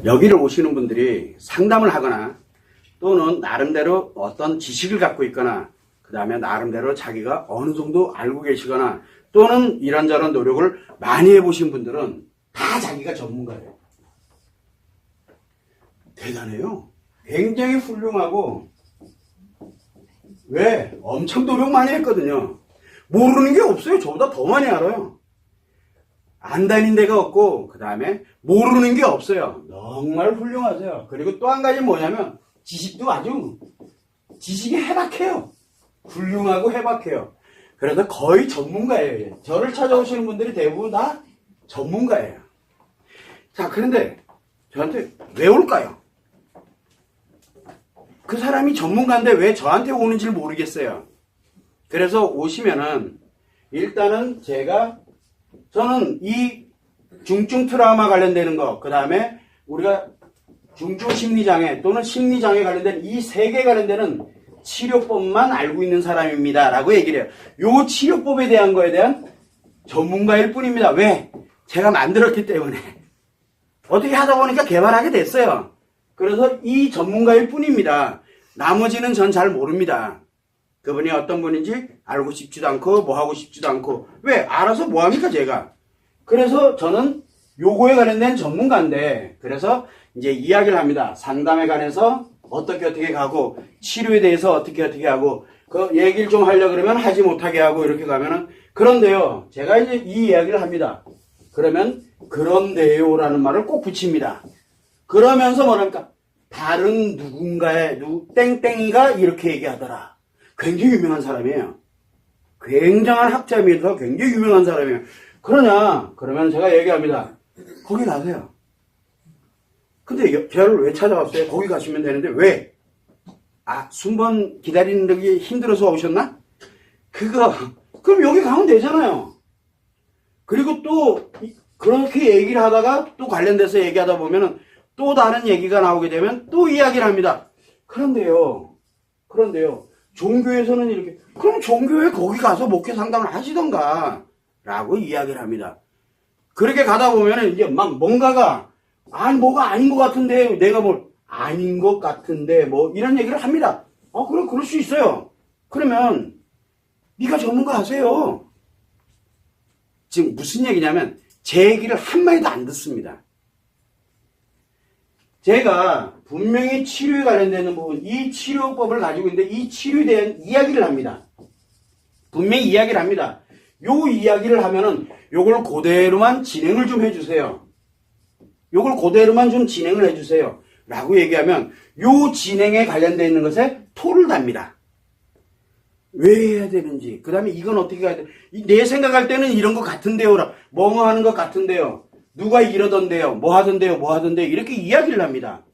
여기를 오시는 분들이 상담을 하거나 또는 나름대로 어떤 지식을 갖고 있거나 그 다음에 나름대로 자기가 어느 정도 알고 계시거나 또는 이런저런 노력을 많이 해보신 분들은 다 자기가 전문가예요. 대단해요. 굉장히 훌륭하고 왜? 엄청 노력 많이 했거든요. 모르는 게 없어요. 저보다 더 많이 알아요. 안 다닌 데가 없고 그 다음에 모르는 게 없어요. 정말 훌륭하세요. 그리고 또 한 가지 뭐냐면 지식도 아주 지식이 해박해요. 훌륭하고 해박해요. 그래서 거의 전문가예요. 저를 찾아오시는 분들이 대부분 다 전문가예요. 자, 그런데 저한테 왜 올까요? 그 사람이 전문가인데 왜 저한테 오는지를 모르겠어요. 그래서 오시면은 일단은 저는 이 중증 트라우마 관련되는 거, 그 다음에 우리가 중증 심리장애 또는 심리장애 관련된 이 세 개 관련되는 치료법만 알고 있는 사람입니다. 라고 얘기를 해요. 요 치료법에 대한 거에 대한 전문가일 뿐입니다. 왜? 제가 만들었기 때문에. 어떻게 하다 보니까 개발하게 됐어요. 그래서 이 전문가일 뿐입니다. 나머지는 전 잘 모릅니다. 그분이 어떤 분인지 알고 싶지도 않고 뭐 하고 싶지도 않고. 왜? 알아서 뭐 합니까 제가. 그래서 저는 요거에 관련된 전문가인데, 그래서 이제 이야기를 합니다. 상담에 관해서 어떻게 가고 치료에 대해서 어떻게 하고 그 얘기를 좀 하려고 그러면 하지 못하게 하고 이렇게 가면은. 그런데요, 제가 이제 이 이야기를 합니다. 그러면 그런데요라는 말을 꼭 붙입니다. 그러면서 뭐랄까, 다른 누군가의 땡땡이가 이렇게 얘기하더라. 굉장히 유명한 사람이에요. 굉장한 학자면서 굉장히 유명한 사람이에요. 그러면 제가 얘기합니다. 거기 가세요. 근데 저를 왜 찾아왔어요? 거기 가시면 되는데 왜? 순번 기다리는 게 힘들어서 오셨나? 그럼 여기 가면 되잖아요. 그리고 또 그렇게 얘기를 하다가 또 관련돼서 얘기하다 보면은 또 다른 얘기가 나오게 되면 또 이야기를 합니다. 그런데요. 종교에서는 이렇게, 그럼 종교에 거기 가서 목회 상담을 하시던가 라고 이야기를 합니다. 그렇게 가다 보면은 이제 막 뭔가가 뭐가 아닌 것 같은데, 내가 아닌 것 같은데 뭐 이런 얘기를 합니다. 그럴 수 있어요. 그러면 네가 전문가 하세요. 지금 무슨 얘기냐면 제 얘기를 한마디도 안 듣습니다. 제가 분명히 치료에 관련되는 부분, 이 치료법을 가지고 있는데 이 치료에 대한 이야기를 합니다. 분명히 이야기를 합니다. 요 이야기를 하면은 요걸 그대로만 진행을 좀 해주세요. 요걸 그대로만 좀 진행을 해주세요. 라고 얘기하면 요 진행에 관련되어 있는 것에 토를 답니다. 왜 해야 되는지, 그 다음에 이건 어떻게 가야 돼? 내 생각할 때는 이런 것 같은데요. 뭐뭐 하는 것 같은데요. 누가 이러던데요. 뭐 하던데요. 이렇게 이야기를 합니다.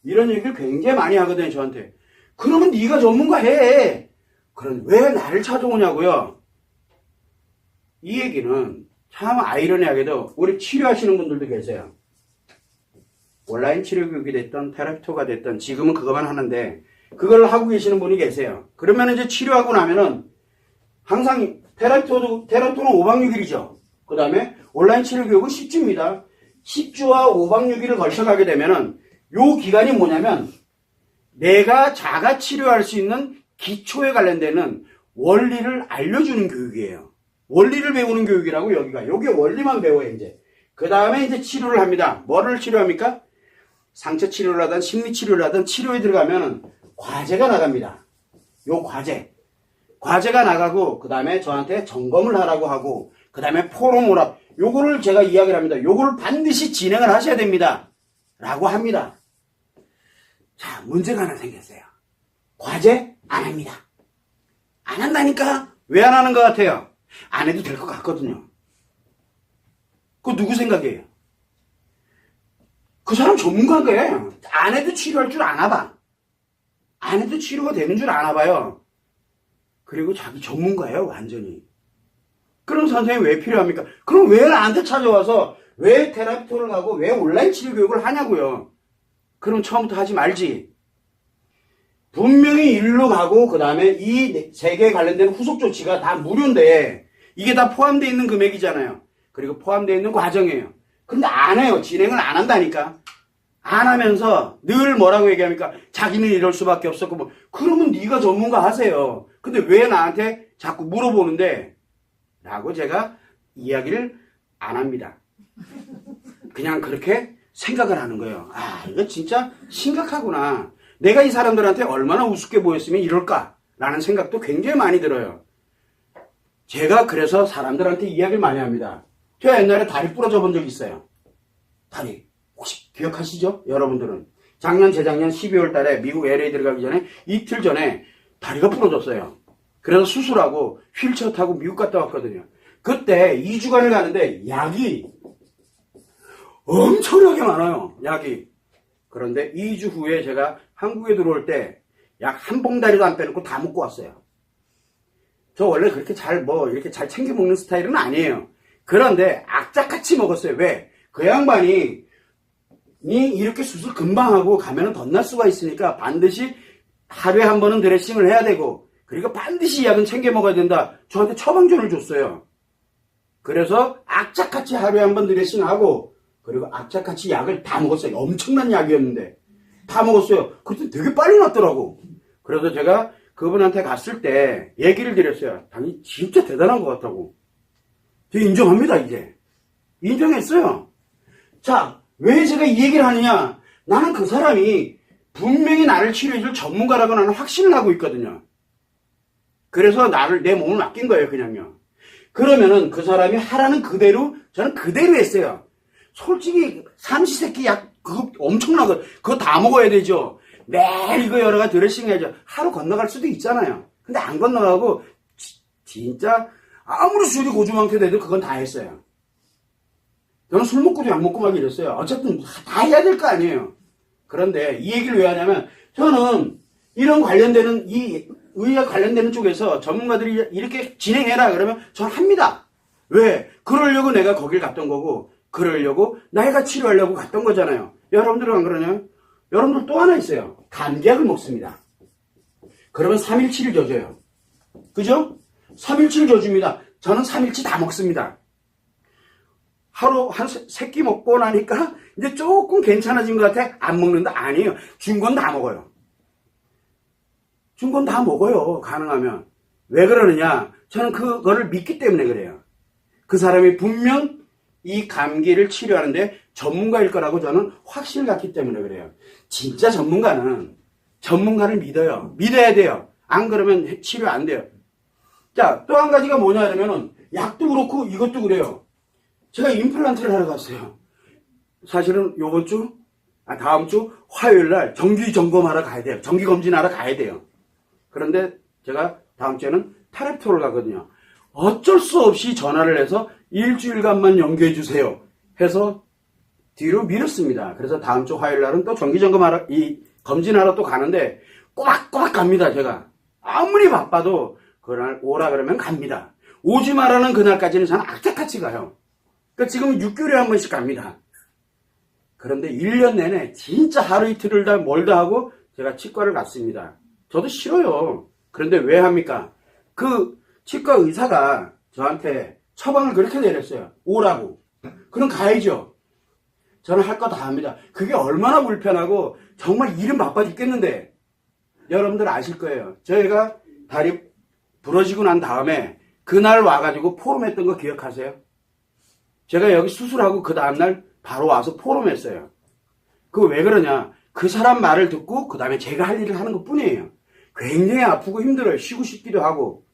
이런 얘기를 굉장히 많이 하거든요, 저한테. 그러면 네가 전문가 해. 그럼 왜 나를 찾아오냐고요? 이 얘기는 참 아이러니하게도 우리 치료하시는 분들도 계세요. 온라인 치료 교육이 됐던 테라피토가 됐던 지금은 그것만 하는데 그걸 하고 계시는 분이 계세요. 그러면 이제 치료하고 나면은 항상 테라피토는 5박 6일이죠. 그 다음에 온라인 치료 교육은 10주입니다. 10주와 5박 6일을 걸쳐가게 되면은 요 기간이 뭐냐면 내가 자가 치료할 수 있는 기초에 관련되는 원리를 알려주는 교육이에요. 원리를 배우는 교육이라고 여기 원리만 배워요, 이제. 그 다음에 이제 치료를 합니다. 뭐를 치료합니까? 상처 치료를 하든 심리 치료를 하든 치료에 들어가면은 과제가 나갑니다. 요 과제가 나가고 그 다음에 저한테 점검을 하라고 하고 그 다음에 포럼 오라. 요거를 제가 이야기를 합니다. 요거를 반드시 진행을 하셔야 됩니다. 라고 합니다. 자, 문제가 하나 생겼어요. 과제 안 합니다. 안 한다니까? 왜 안 하는 것 같아요? 안 해도 될 것 같거든요. 그거 누구 생각이에요? 그 사람 전문가인데 안 해도 치료할 줄 아나 봐. 안 해도 치료가 되는 줄 아나 봐요. 그리고 자기 전문가예요, 완전히. 그럼 선생님 왜 필요합니까? 그럼 왜 나한테 찾아와서 왜 테라피토를 하고 왜 온라인 치료 교육을 하냐고요. 그럼 처음부터 하지 말지. 분명히 일로 가고 그 다음에 이 세 개에 관련된 후속 조치가 다 무료인데 이게 다 포함되어 있는 금액이잖아요. 그리고 포함되어 있는 과정이에요. 근데 안 해요. 진행을 안 한다니까. 안 하면서 늘 뭐라고 얘기합니까? 자기는 이럴 수밖에 없었고 뭐 그러면 네가 전문가 하세요. 근데 왜 나한테 자꾸 물어보는데? 라고 제가 이야기를 안 합니다. 그냥 그렇게 생각을 하는 거예요. 아, 이거 진짜 심각하구나. 내가 이 사람들한테 얼마나 우습게 보였으면 이럴까? 라는 생각도 굉장히 많이 들어요. 제가 그래서 사람들한테 이야기를 많이 합니다. 제가 옛날에 다리 부러져 본 적이 있어요. 다리. 혹시 기억하시죠? 여러분들은. 작년, 재작년 12월 달에 미국 LA 들어가기 전에 이틀 전에 다리가 부러졌어요. 그래서 수술하고 휠체어 타고 미국 갔다 왔거든요. 그때 2주간을 가는데 약이 엄청나게 많아요. 약이. 그런데 2주 후에 제가 한국에 들어올 때 약 한 봉다리도 안 빼놓고 다 먹고 왔어요. 저 원래 그렇게 이렇게 잘 챙겨 먹는 스타일은 아니에요. 그런데 악착같이 먹었어요. 왜? 그 양반이 이렇게 수술 금방 하고 가면은 덧날 수가 있으니까 반드시 하루에 한 번은 드레싱을 해야 되고, 그러니까 반드시 약은 챙겨 먹어야 된다. 저한테 처방전을 줬어요. 그래서 악착같이 하루에 한 번 드레싱하고, 그리고 악착같이 약을 다 먹었어요. 엄청난 약이었는데 다 먹었어요. 그때 되게 빨리 낫더라고. 그래서 제가 그분한테 갔을 때 얘기를 드렸어요. 당연히 진짜 대단한 것 같다고. 제가 인정합니다. 이제 인정했어요. 자, 왜 제가 이 얘기를 하느냐? 나는 그 사람이 분명히 나를 치료해줄 전문가라고 나는 확신을 하고 있거든요. 그래서 내 몸을 맡긴 거예요. 그냥요. 그러면은 그 사람이 하라는 그대로 저는 그대로 했어요. 솔직히 삼시세끼 약 그거 엄청나거. 그거 다 먹어야 되죠. 매일 이거 여러 가지 드레싱 해야죠. 하루 건너갈 수도 있잖아요. 근데 안 건너가고 진짜 아무리 술이 고주망태 돼도 그건 다 했어요. 저는 술 먹고도 약 먹고 막 이랬어요. 어쨌든 다 해야 될 거 아니에요. 그런데 이 얘기를 왜 하냐면 저는 이런 관련되는 이 의학 관련되는 쪽에서 전문가들이 이렇게 진행해라 그러면 저는 합니다. 왜? 그러려고 내가 거길 갔던 거고 그러려고 내가 치료하려고 갔던 거잖아요. 여러분들은 안 그러냐? 여러분들 또 하나 있어요. 감기약을 먹습니다. 그러면 3일치를 져줘요. 그죠? 3일치를 져줍니다. 저는 3일치 다 먹습니다. 하루 한 3끼 먹고 나니까 이제 조금 괜찮아진 것 같아. 안 먹는다? 아니에요. 준 건 다 먹어요. 준 건 다 먹어요. 가능하면. 왜 그러느냐? 저는 그거를 믿기 때문에 그래요. 그 사람이 분명 이 감기를 치료하는데 전문가일 거라고 저는 확신을 갖기 때문에 그래요. 진짜 전문가를 믿어요. 믿어야 돼요. 안 그러면 치료 안 돼요. 자, 또 한 가지가 뭐냐 하면은 약도 그렇고 이것도 그래요. 제가 임플란트를 하러 갔어요. 사실은 다음 주 화요일 날 정기 점검하러 가야 돼요. 정기 검진하러 가야 돼요. 그런데 제가 다음 주에는 타랩토를 가거든요. 어쩔 수 없이 전화를 해서 일주일간만 연계해 주세요 해서 뒤로 미뤘습니다. 그래서 다음 주 화요일 날은 또 정기 점검하러 검진하러 또 가는데 꼬박꼬박 갑니다. 제가 아무리 바빠도 그날 오라 그러면 갑니다. 오지 마라는 그날까지는 저는 악착같이 가요. 그러니까 지금 6개월에 한 번씩 갑니다. 그런데 1년 내내 진짜 하루 이틀을 다 멀다 하고 제가 치과를 갔습니다. 저도 싫어요. 그런데 왜 합니까? 그 치과 의사가 저한테 처방을 그렇게 내렸어요. 오라고. 그럼 가야죠. 저는 할 거 다 합니다. 그게 얼마나 불편하고 정말 일은 바빠 죽겠는데 여러분들 아실 거예요. 저희가 다리 부러지고 난 다음에 그날 와가지고 포럼했던 거 기억하세요? 제가 여기 수술하고 그 다음날 바로 와서 포럼했어요. 그거 왜 그러냐? 그 사람 말을 듣고 그 다음에 제가 할 일을 하는 것 뿐이에요. 굉장히 아프고 힘들어요. 쉬고 싶기도 하고.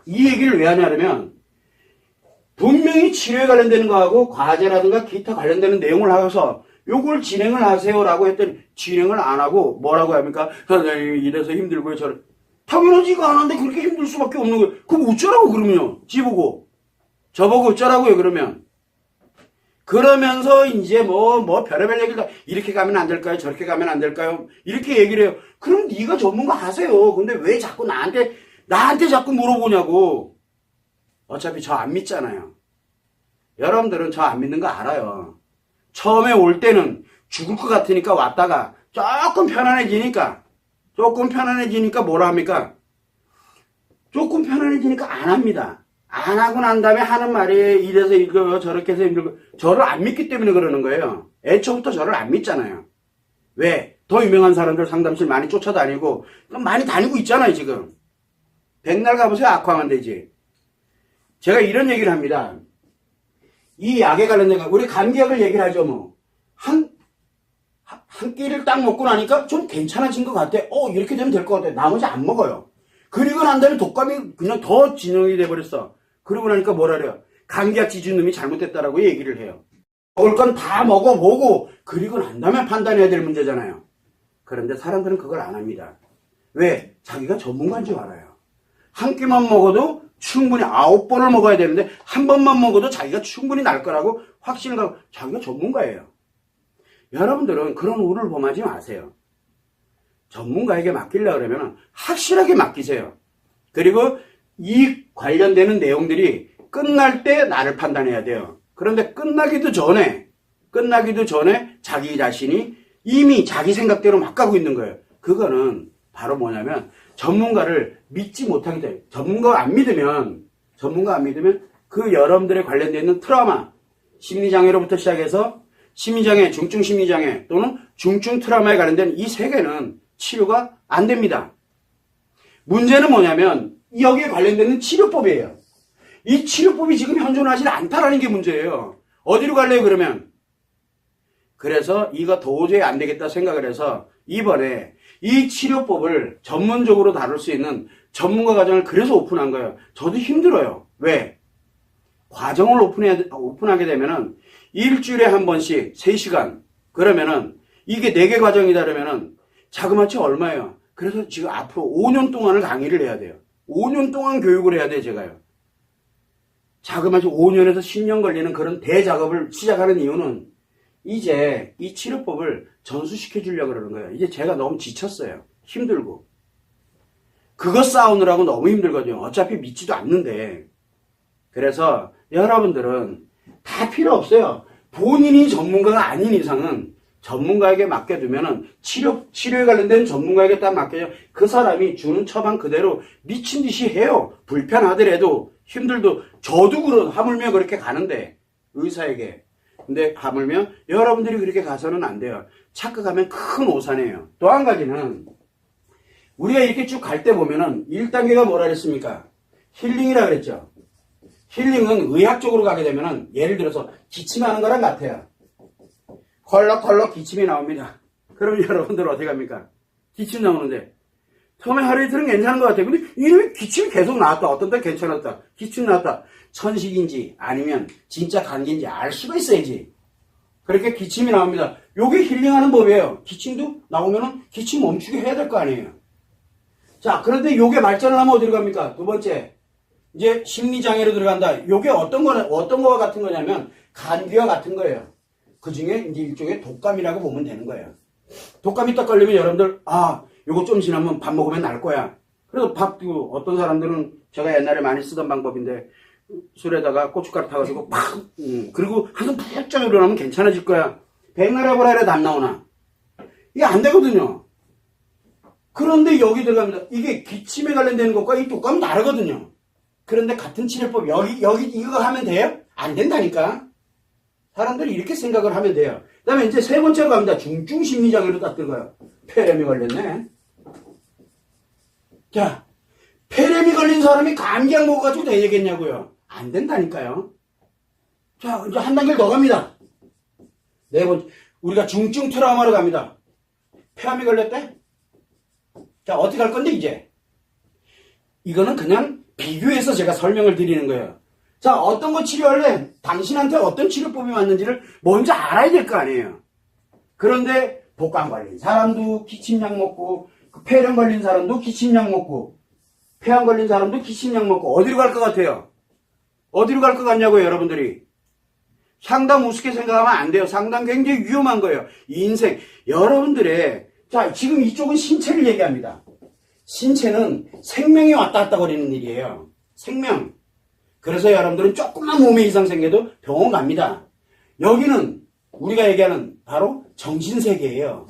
이 얘기를 왜 하냐면 분명히 치료에 관련되는 거하고 과제라든가 기타 관련되는 내용을 하셔서 요걸 진행을 하세요라고 했더니 진행을 안 하고 뭐라고 합니까? 선생님 이래서 힘들고요. 저를 당연하지가 않은데 그렇게 힘들 수밖에 없는 거예요. 그럼 어쩌라고 그러면요. 지보고 저보고 어쩌라고요 그러면. 그러면서 이제 뭐 별의별 얘기를 다 이렇게 가면 안 될까요? 저렇게 가면 안 될까요? 이렇게 얘기를 해요. 그럼 네가 전문가 하세요. 근데 왜 자꾸 나한테 자꾸 물어보냐고. 어차피 저 안 믿잖아요. 여러분들은 저 안 믿는 거 알아요. 처음에 올 때는 죽을 것 같으니까 왔다가 조금 편안해지니까 뭐라 합니까? 조금 편안해지니까 안 합니다. 안 하고 난 다음에 하는 말이 이래서 이거 저렇게 해서 힘들고 저를 안 믿기 때문에 그러는 거예요. 애초부터 저를 안 믿잖아요. 왜? 더 유명한 사람들 상담실 많이 쫓아다니고 많이 다니고 있잖아요 지금. 백날 가보세요. 악화만 되지. 제가 이런 얘기를 합니다. 이 약에 관련된 거 우리 감기약을 얘기를 하죠 뭐. 한 끼를 딱 먹고 나니까 좀 괜찮아진 것 같아. 이렇게 되면 될 것 같아. 나머지 안 먹어요. 그리고 난 다음에 독감이 그냥 더 진행이 돼버렸어. 그러고 나니까 뭐라 그래요? 감기약 지준 놈이 잘못됐다라고 얘기를 해요. 먹을 건 다 먹어보고 그리고 난 다음에 판단해야 될 문제잖아요. 그런데 사람들은 그걸 안 합니다. 왜? 자기가 전문가인 줄 알아요. 한 끼만 먹어도 충분히 9번을 먹어야 되는데 한 번만 먹어도 자기가 충분히 날 거라고 확신을 갖고 자기가 전문가예요. 여러분들은 그런 우를 범하지 마세요. 전문가에게 맡기려고 그러면 확실하게 맡기세요. 그리고 이 관련되는 내용들이 끝날 때 나를 판단해야 돼요. 그런데 끝나기도 전에 자기 자신이 이미 자기 생각대로 막 가고 있는 거예요. 그거는 바로 뭐냐면 전문가를 믿지 못하기 때문에 전문가 안 믿으면 그 여러분들에 관련되어 있는 트라우마, 심리장애로부터 시작해서 심리장애, 중증 심리장애 또는 중증 트라우마에 관련된 이 세 개는 치료가 안 됩니다. 문제는 뭐냐면 여기에 관련되는 치료법이에요. 이 치료법이 지금 현존하지 않다라는 게 문제예요. 어디로 갈래요 그러면? 그래서 이거 도저히 안 되겠다 생각을 해서 이번에 이 치료법을 전문적으로 다룰 수 있는 전문가 과정을 그래서 오픈한 거예요. 저도 힘들어요. 왜? 과정을 오픈하게 되면은 일주일에 한 번씩 3시간 그러면은 이게 4개 과정이다 그러면은 자그마치 얼마예요? 그래서 지금 앞으로 5년 동안을 강의를 해야 돼요. 5년 동안 교육을 해야 돼요 제가요. 자그마치 5년에서 10년 걸리는 그런 대작업을 시작하는 이유는 이제 이 치료법을 전수시켜 주려고 그러는 거예요. 이제 제가 너무 지쳤어요. 힘들고. 그거 싸우느라고 너무 힘들거든요. 어차피 믿지도 않는데. 그래서 여러분들은 다 필요 없어요. 본인이 전문가가 아닌 이상은 전문가에게 맡겨두면은 치료에 관련된 전문가에게 딱 맡겨요. 그 사람이 주는 처방 그대로 미친 듯이 해요. 불편하더라도 힘들도 저도 하물며 그렇게 가는데 의사에게. 근데 하물며 여러분들이 그렇게 가서는 안 돼요. 착각하면 큰 오산이에요. 또 한 가지는 우리가 이렇게 쭉 갈 때 보면은 1단계가 뭐라 그랬습니까? 힐링이라 그랬죠. 힐링은 의학적으로 가게 되면은 예를 들어서 기침하는 거랑 같아요. 컬럭컬럭 기침이 나옵니다. 그럼 여러분들 어떻게 합니까? 기침 나오는데 처음에 하루 이틀은 괜찮은 것 같아요. 근데 이놈의 기침이 계속 나왔다. 어떤 때 괜찮았다. 기침 나왔다. 천식인지 아니면 진짜 감기인지 알 수가 있어야지. 그렇게 기침이 나옵니다. 요게 힐링하는 법이에요. 기침도 나오면은 기침 멈추게 해야 될 거 아니에요. 자, 그런데 요게 발전을 하면 어디로 갑니까? 두 번째. 이제 심리장애로 들어간다. 요게 어떤 거와 같은 거냐면 감기와 같은 거예요. 그 중에 이제 일종의 독감이라고 보면 되는 거예요. 독감이 딱 걸리면 여러분들, 요거 좀 지나면 밥 먹으면 날 거야. 그래서 밥도 어떤 사람들은 제가 옛날에 많이 쓰던 방법인데 술에다가 고춧가루 타가지고 팍, 그리고 한숨 푹 자고 일어나면 괜찮아질 거야. 백날 해보라 해도 안 나오나? 이게 안 되거든요. 그런데 여기 들어갑니다. 이게 기침에 관련되는 것과 이 독감은 다르거든요. 그런데 같은 치료법, 여기 이거 하면 돼요? 안 된다니까. 사람들이 이렇게 생각을 하면 돼요. 그 다음에 이제 세 번째로 갑니다. 중증 심리장애로 딱 들어가요. 폐렴이 걸렸네. 자, 폐렴이 걸린 사람이 감기약 먹어가지고 되겠냐고요. 안 된다니까요. 자, 이제 한 단계를 더 갑니다. 네 번째, 우리가 중증 트라우마로 갑니다. 폐암이 걸렸대? 자, 어떻게 할 건데, 이제? 이거는 그냥 비교해서 제가 설명을 드리는 거예요. 자, 어떤 거 치료할래? 당신한테 어떤 치료법이 맞는지를 먼저 알아야 될 거 아니에요. 그런데 독감 걸린 사람도 기침약 먹고, 폐렴 걸린 사람도 기침약 먹고, 폐암 걸린 사람도 기침약 먹고, 어디로 갈 것 같아요? 어디로 갈 것 같냐고요, 여러분들이? 상담 우습게 생각하면 안 돼요. 상담 굉장히 위험한 거예요. 인생, 여러분들의, 자, 지금 이쪽은 신체를 얘기합니다. 신체는 생명이 왔다 갔다 거리는 일이에요. 생명. 그래서 여러분들은 조금만 몸에 이상 생겨도 병원 갑니다. 여기는 우리가 얘기하는 바로 정신세계예요.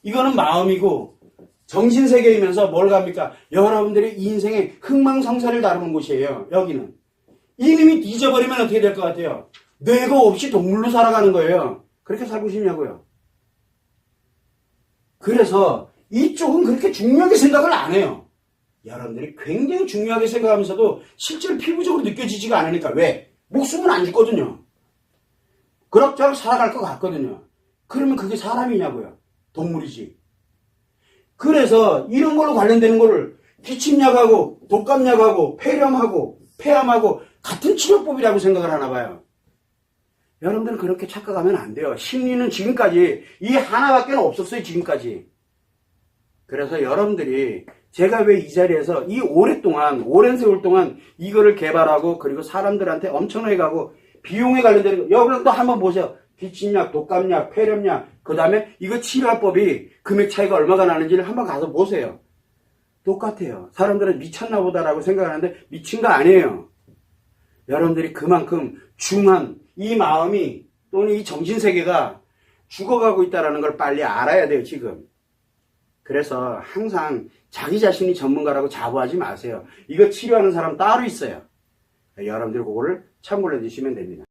이거는 마음이고 정신세계이면서 뭘 갑니까? 여러분들의 인생의 흥망성쇠를 다루는 곳이에요. 여기는. 이놈이 뒤져버리면 어떻게 될 것 같아요? 뇌가 없이 동물로 살아가는 거예요. 그렇게 살고 싶냐고요. 그래서 이쪽은 그렇게 중요하게 생각을 안 해요. 여러분들이 굉장히 중요하게 생각하면서도 실제로 피부적으로 느껴지지가 않으니까. 왜? 목숨은 안 죽거든요. 그럭저럭 살아갈 것 같거든요. 그러면 그게 사람이냐고요. 동물이지. 그래서 이런 걸로 관련되는 거를 기침약하고 독감약하고 폐렴하고 폐암하고 같은 치료법이라고 생각을 하나 봐요. 여러분들은 그렇게 착각하면 안 돼요. 심리는 지금까지 이 하나밖에 없었어요. 지금까지. 그래서 여러분들이 제가 왜 이 자리에서 이 오랜 세월 동안 이거를 개발하고 그리고 사람들한테 엄청나게 가고 비용에 관련되는 거 여러분도 한번 보세요. 기침약, 독감약, 폐렴약 그 다음에 이거 치료할 법이 금액 차이가 얼마가 나는지를 한번 가서 보세요. 똑같아요. 사람들은 미쳤나 보다라고 생각하는데 미친 거 아니에요. 여러분들이 그만큼 중한 이 마음이 또는 이 정신세계가 죽어가고 있다는 걸 빨리 알아야 돼요. 지금. 그래서 항상 자기 자신이 전문가라고 자부하지 마세요. 이거 치료하는 사람 따로 있어요. 여러분들 그거를 참고를 해주시면 됩니다.